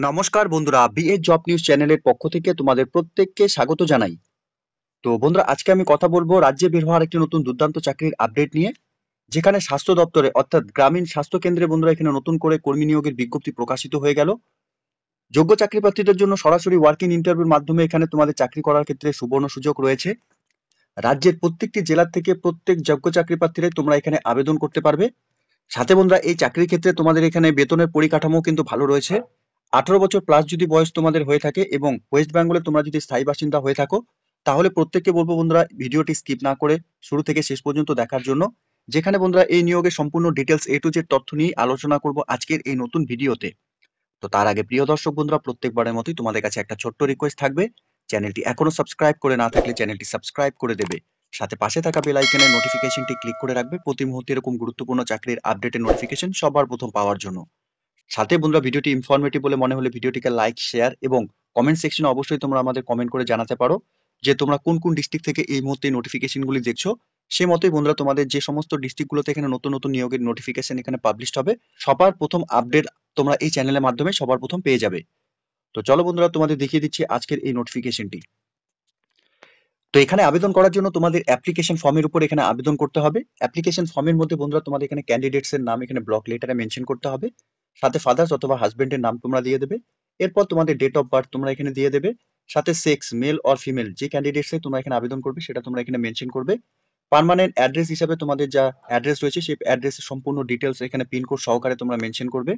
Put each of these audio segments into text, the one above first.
নমস্কার বন্ধুরা, BA job news চ্যানেলের পক্ষ থেকে তোমাদের প্রত্যেককে স্বাগত জানাই। তো বন্ধুরা, আজকে আমি কথা বলবো রাজ্যে বের হওয়ার একটি নতুন দুর্দান্ত চাকরির আপডেট নিয়ে, যেখানে স্বাস্থ্য দপ্তরে অর্থাৎ গ্রামীণ স্বাস্থ্য কেন্দ্রে বন্ধুরা এখানে নতুন করে কর্মী নিয়োগের বিজ্ঞপ্তি প্রকাশিত হয়ে গেল। যোগ্য চাকরি প্রার্থীদের জন্য সরাসরি ওয়ার্কিং ইন্টারভিউর মাধ্যমে এখানে তোমাদের চাকরি করার ক্ষেত্রে সুবর্ণ সুযোগ রয়েছে। রাজ্যের প্রত্যেকটি জেলা থেকে প্রত্যেক যোগ্য চাকরি প্রার্থীরাই তোমরা এখানে আবেদন করতে পারবে। সাথে বন্ধুরা, এই চাকরির ক্ষেত্রে তোমাদের এখানে বেতনের পরিকাঠামো কিন্তু ভালো রয়েছে। 18 বছর প্লাস যদি বয়স তোমাদের হয়ে থাকে এবং ওয়েস্ট বেঙ্গলে তোমরা যদি স্থায়ী বাসিন্দা হয়ে থাকো, তাহলে প্রত্যেককে বলবো বন্ধুরা ভিডিওটি স্কিপ না করে শুরু থেকে শেষ পর্যন্ত দেখার জন্য, যেখানে বন্ধুরা এই নিয়োগের সম্পূর্ণ ডিটেলস এ টু জেড তথ্য নিয়ে আলোচনা করব আজকের এই নতুন ভিডিওতে। তো তার আগে প্রিয় দর্শক বন্ধুরা, প্রত্যেকবারের মতোই তোমাদের কাছে একটা ছোট্ট রিকোয়েস্ট থাকবে। চ্যানেলটি এখনো সাবস্ক্রাইব করে না থাকলে চ্যানেলটি সাবস্ক্রাইব করে দেবে। সাথে পাশে থাকা বেল আইকনের নোটিফিকেশনটি ক্লিক করে রাখবে প্রতি মুহূর্তে এরকম গুরুত্বপূর্ণ চাকরির আপডেটের নোটিফিকেশন সবার প্রথম পাওয়ার জন্য। সাথে বন্ধুরা, ভিডিওটি ইনফরমেটিভ বলে মনে হলে ভিডিওটিকে লাইক, শেয়ার এবং কমেন্ট সেকশনে অবশ্যই তোমরা আমাদের কমেন্ট করে জানাতে পারো যে তোমরা কোন কোন ডিস্ট্রিক্ট থেকে এই মুহূর্তে নোটিফিকেশনগুলি দেখছো। সে মতোই বন্ধুরা, তোমাদের যে সমস্ত ডিস্ট্রিক্টগুলোতে এখানে নতুন নতুন নিয়োগের নোটিফিকেশন এখানে পাবলিশ হবে, সবার প্রথম আপডেট তোমরা এই চ্যানেলের মাধ্যমে সবার প্রথম পেয়ে যাবে। তো চলো বন্ধুরা, তোমাদের দেখিয়ে দিচ্ছি আজকের এই নোটিফিকেশনটি। তো এখানে আবেদন করার জন্য তোমাদের অ্যাপ্লিকেশন ফর্মের উপর এখানে আবেদন করতে হবে। অ্যাপ্লিকেশন ফর্মের মধ্যে বন্ধুরা তোমাদের এখানে ক্যান্ডিডেটস এর নাম এখানে ব্লক লেটারে মেনশন করতে হবে। সাথে ফাদার্স অথবা হাজবেন্ডের নাম তোমরা দিয়ে দেবে। এরপর তোমাদের ডেট অফ বার্থ তোমরা এখানে দিয়ে দেবে। সাথে সেক্স, মেল অর ফিমেল, যে ক্যান্ডিডেটস এ তোমরা এখানে আবেদন করবে সেটা তোমরা এখানে মেনশন করবে। পার্মানেন্ট অ্যাড্রেস হিসাবে তোমাদের যা অ্যাড্রেস রয়েছে সেই অ্যাড্রেসের সম্পূর্ণ ডিটেলস এখানে পিনকোড সহকারে তোমরা মেনশন করবে।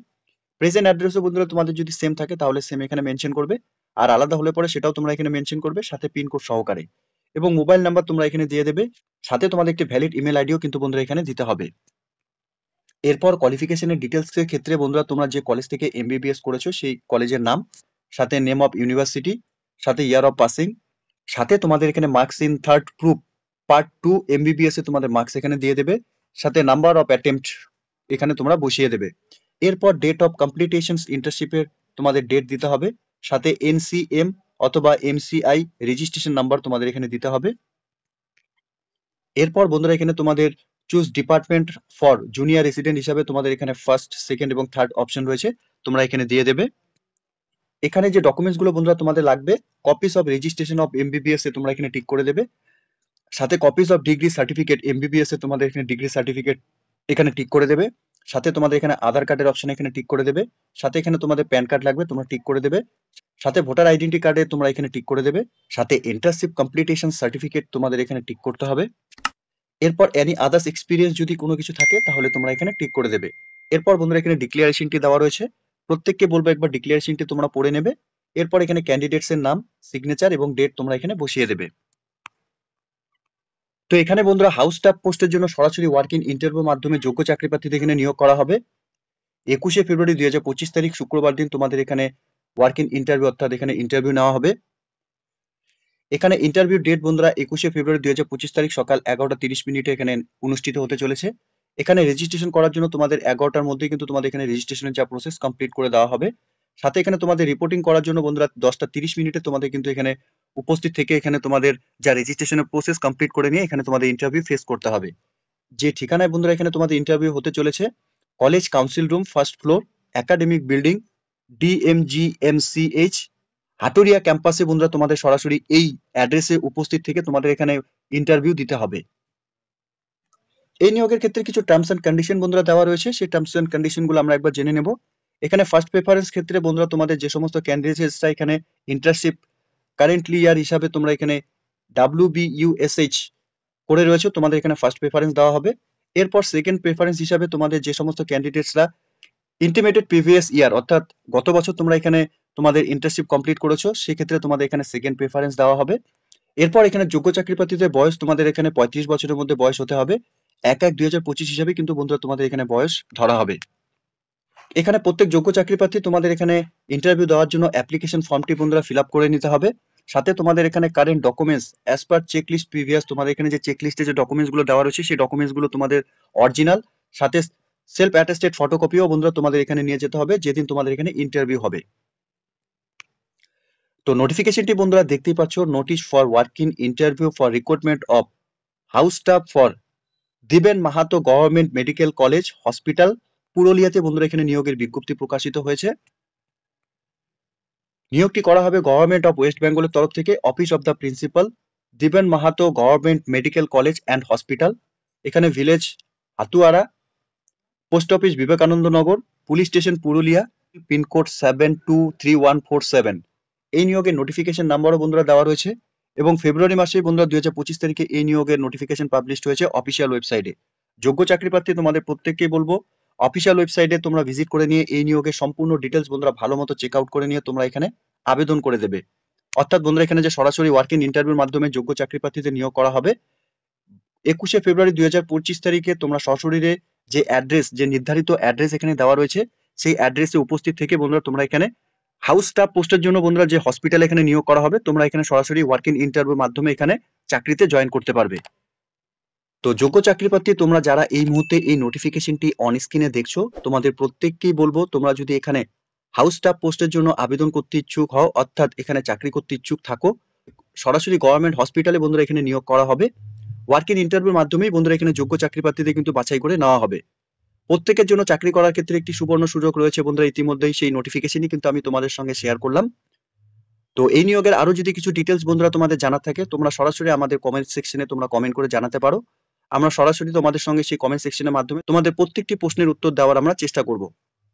প্রেজেন্ট অ্যাড্রেসও বন্ধুরা তোমাদের যদি সেম থাকে তাহলে সেম এখানে মেনশন করবে, আর আলাদা হলে পরে সেটাও তোমরা এখানে মেনশন করবে সাথে পিনকোড সহকারে। এবং মোবাইল নাম্বার তোমরা এখানে দিয়ে দেবে। সাথে তোমাদের একটি ভ্যালিড ইমেল আইডিও কিন্তু বন্ধুরা এখানে দিতে হবে। এরপর কোয়ালিফিকেশনের ডিটেলস এর ক্ষেত্রে বন্ধুরা, তোমরা যে কলেজ থেকে এমবিবিএস করেছো সেই কলেজের নাম, সাথে নেম অফ ইউনিভার্সিটি, সাথে ইয়ার অফ পাসিং, সাথে তোমাদের এখানে marks in third group part 2 MBBS এ তোমাদের মার্কস এখানে দিয়ে দেবে। সাথে নাম্বার অফ অ্যাটেম্পট এখানে তোমরা বসিয়ে দেবে। এরপর ডেট অফ কমপ্লিটেশনস ইন্টার্নশিপের তোমাদের ডেট দিতে হবে। সাথে এনসিএম অথবা এমসিআই রেজিস্ট্রেশন নাম্বার তোমাদের এখানে দিতে হবে। এরপর বন্ধুরা, এখানে তোমাদের choose department for junior resident হিসাবে তোমাদের এখানে ফার্স্ট, সেকেন্ড এবং থার্ড অপশন রয়েছে, তোমরা এখানে দিয়ে দেবে। এখানে যে ডকুমেন্টস গুলো বন্ধুরা তোমাদের লাগবে, copies of registration of MBBS এ তোমরা এখানে টিক করে দেবে। সাথে copies of degree certificate MBBS এ তোমাদের এখানে ডিগ্রি সার্টিফিকেট এখানে টিক করে দেবে। সাথে তোমাদের এখানে আধার কার্ডের অপশন এখানে টিক করে দেবে। সাথে এখানে তোমাদের প্যান কার্ড লাগবে, তোমরা টিক করে দেবে। সাথে ভোটার আইডেন্টি কার্ডে তোমরা এখানে টিক করে দেবে। সাথে ইন্টার্নশিপ কমপ্লিটেশন সার্টিফিকেট তোমাদের এখানে টিক করতে হবে। এরপর এনি আদার্স এক্সপিরিয়েন্স যদি কোনো কিছু থাকে তাহলে তোমরা এখানে টিক করে দেবে। এরপর বন্ধুরা, এখানে ডিক্লারেশনটি দেওয়া রয়েছে, প্রত্যেককে বলবো একবার ডিক্লারেশনটি তোমরা পড়ে নেবে। এরপর এখানে ক্যান্ডিডেটস এর নাম, সিগনেচার এবং ডেট তোমরা এখানে বসিয়ে দেবে। তো এখানে বন্ধুরা, হাউস স্টাফ পোস্টের জন্য সরাসরি ওয়ার্কিং ইন্টারভিউর মাধ্যমে যোগ্য চাকরি প্রার্থীদের এখানে নিয়োগ করা হবে। 21শে ফেব্রুয়ারি 2025 তারিখ শুক্রবার দিন তোমাদের এখানে ওয়ার্কিং ইন্টারভিউ অর্থাৎ এখানে ইন্টারভিউ নেওয়া হবে। এখানে ইন্টারভিউ ডেট বন্ধুরা 21শে ফেব্রুয়ারি 2025 তারিখ সকাল 11:30 এখানে অনুষ্ঠিত হতে চলেছে। এখানে রেজিস্ট্রেশন করার জন্য তোমাদের 11টার মধ্যে কিন্তু তোমাদের এখানে রেজিস্ট্রেশনের যা প্রসেস কমপ্লিট করে দেওয়া হবে। সাথে এখানে তোমাদের রিপোর্টিং করার জন্য বন্ধুরা 10:30 তোমাদের কিন্তু এখানে উপস্থিত থেকে এখানে তোমাদের যা রেজিস্ট্রেশনের প্রসেস কমপ্লিট করে নিয়ে এখানে তোমাদের ইন্টারভিউ ফেস করতে হবে। যে ঠিকানায় বন্ধুরা এখানে তোমাদের ইন্টারভিউ হতে চলেছে, college council room, first floor, academic building, DMGMCH, Haturia ক্যাম্পাসে বন্ধুরা তোমাদের সরাসরি এই অ্যাড্রেসে উপস্থিত থেকে তোমাদের এখানে ইন্টারভিউ দিতে হবে। এই নিয়োগের ক্ষেত্রে কিছু টার্মস এন্ড কন্ডিশন বন্ধুরা দেওয়া রয়েছে, সেই টার্মস এন্ড কন্ডিশন গুলো আমরা একবার জেনে নেব। এখানে ফার্স্ট প্রেফারেন্স ক্ষেত্রে বন্ধুরা তোমাদের যে সমস্ত ক্যান্ডিডেটসরা এখানে ইন্টার্নশিপ কারেন্টলি ইয়ার হিসাবে তোমরা এখানে WBUSH করে রয়েছে, তোমাদের এখানে ফার্স্ট প্রেফারেন্স দেওয়া হবে। এরপর সেকেন্ড প্রেফারেন্স হিসাবে তোমাদের যে সমস্ত ক্যান্ডিডেটসরা ইন্টিমেটেড প্রিভিয়াস ইয়ার অর্থাৎ গত বছর তোমরা এখানে তোমাদের ইন্টার্নশিপ কমপ্লিট করেছো, সেক্ষেত্রে তোমাদের এখানে সেকেন্ড প্রেফারেন্স দেওয়া হবে। এরপর এখানে যোগ্য চাকরি প্রার্থীদের বয়স তোমাদের এখানে 35 বছরের মধ্যে বয়স হতে হবে। 1/1/2025 হিসাবে কিন্তু বন্ধুরা তোমাদের এখানে বয়স ধরা হবে। এখানে প্রত্যেক যোগ্য চাকরি প্রার্থী তোমাদের এখানে ইন্টারভিউ দেওয়ার জন্য অ্যাপ্লিকেশন ফর্মটি বন্ধুরা ফিল আপ করে নিতে হবে। সাথে তোমাদের এখানে current documents as per checklist previous, তোমাদের এখানে যে চেকলিস্টে যে ডকুমেন্টস গুলো দেওয়া রয়েছে সেই ডকুমেন্টস গুলো তোমাদের অরিজিনাল, সাথে সেলফ অ্যাটেস্টেড ফটোকপিও বন্ধুরা তোমাদের এখানে নিয়ে যেতে হবে যেদিন তোমাদের এখানে ইন্টারভিউ হবে। তো নোটিফিকেশনটি বন্ধুরা দেখতেই পাচ্ছ, notice for working interview for recruitment of house staff for Deben Mahato government medical college hospital পুরুলিয়াতে বন্ধুরা এখানে নিয়োগের বিজ্ঞপ্তি প্রকাশিত হয়েছে। নিয়োগটি করা হবে গভর্নমেন্ট অফ ওয়েস্ট বেঙ্গলের তরফ থেকে। অফিস অফ দ্য প্রিন্সিপাল দিবেন Mahato, government medical college and hospital. এখানে village Hatuara, post office Vivekananda নগর, পুলিশ স্টেশন পুরুলিয়া, পিনকোড 723147। এই নিয়োগের নোটিফিকেশন নাম্বারও বন্ধুরা দেওয়া রয়েছে এবং ফেব্রুয়ারি মাসে বন্ধুরা 2025 তারিখে এই নিয়োগের নোটিফিকেশন পাবলিশ হয়েছে অফিসিয়াল ওয়েবসাইটে। যোগ্য চাকরি প্রার্থী তোমাদের প্রত্যেককেই বলবো অফিসিয়াল ওয়েবসাইটে তোমরা ভিজিট করে নিয়ে এই নিয়োগের সম্পূর্ণ ডিটেলস বন্ধুরা ভালো মতো চেক আউট করে নিয়ে তোমরা এখানে আবেদন করে দেবে। অর্থাৎ বন্ধুরা এখানে যে সরাসরি ওয়ার্কিং ইন্টারভিউর মাধ্যমে যোগ্য চাকরি প্রার্থীদের নিয়োগ করা হবে 21শে ফেব্রুয়ারি 2025 তারিখে তোমরা সশরীরে যে অ্যাড্রেস, যে নির্ধারিত অ্যাড্রেস এখানে দেওয়া রয়েছে সেই অ্যাড্রেসে উপস্থিত থেকে বন্ধুরা তোমরা এখানে হাউস স্টাফ পোস্টের জন্য বন্ধুরা যে হসপিটালে এখানে নিয়োগ করা হবে তোমরা এখানে সরাসরি ওয়ার্কিং ইন্টারভিউর মাধ্যমে এখানে চাকরিতে জয়েন করতে পারবে। তো যোগ্য চাকরি প্রার্থী তোমরা যারা এই মুহূর্তে এই নোটিফিকেশনটি অন স্ক্রিনে দেখছো তোমাদের প্রত্যেককেই বলবো তোমরা যদি এখানে হাউস স্টাফ পোস্টের জন্য আবেদন করতে ইচ্ছুক হও, অর্থাৎ এখানে চাকরি করতে ইচ্ছুক থাকো, সরাসরি গভর্নমেন্ট হসপিটালে বন্ধুরা এখানে নিয়োগ করা হবে। ওয়ার্কিং ইন্টারভিউর মাধ্যমেই বন্ধুরা এখানে যোগ্য চাকরি প্রার্থীদের কিন্তু বাছাই করে নেওয়া হবে। প্রত্যেকের জন্য চাকরি করার ক্ষেত্রে একটি সুবর্ণ সুযোগ রয়েছে বন্ধুরা, ইতিমধ্যেই সেই নোটিফিকেশনই কিন্তু আমি তোমাদের সঙ্গে শেয়ার করলাম। তো এই নিয়োগের আরো যদি কিছু ডিটেলস বন্ধুরা তোমাদের জানা থাকে তোমরা সরাসরি আমাদের কমেন্ট সেকশনে তোমরা কমেন্ট করে জানাতে পারো। আমরা সরাসরি তোমাদের সঙ্গে সেই কমেন্ট সেকশনের মাধ্যমে তোমাদের প্রত্যেকটি প্রশ্নের উত্তর দেওয়ার আমরা চেষ্টা করব।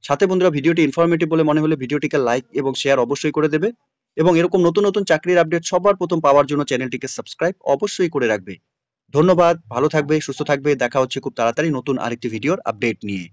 সাথে বন্ধুরা ভিডিওটি ইনফরমেটিভ বলে মনে হলে ভিডিওটিকে লাইক এবং শেয়ার অবশ্যই করে দেবে এবং এরকম নতুন নতুন চাকরির আপডেট সবার প্রথম পাওয়ার জন্য চ্যানেলটিকে সাবস্ক্রাইব অবশ্যই করে রাখবে। ধন্যবাদ, ভালো থাকবে, সুস্থ থাকবে। দেখা হচ্ছে খুব তাড়াতাড়ি নতুন আরেকটি ভিডিওর আপডেট নিয়ে।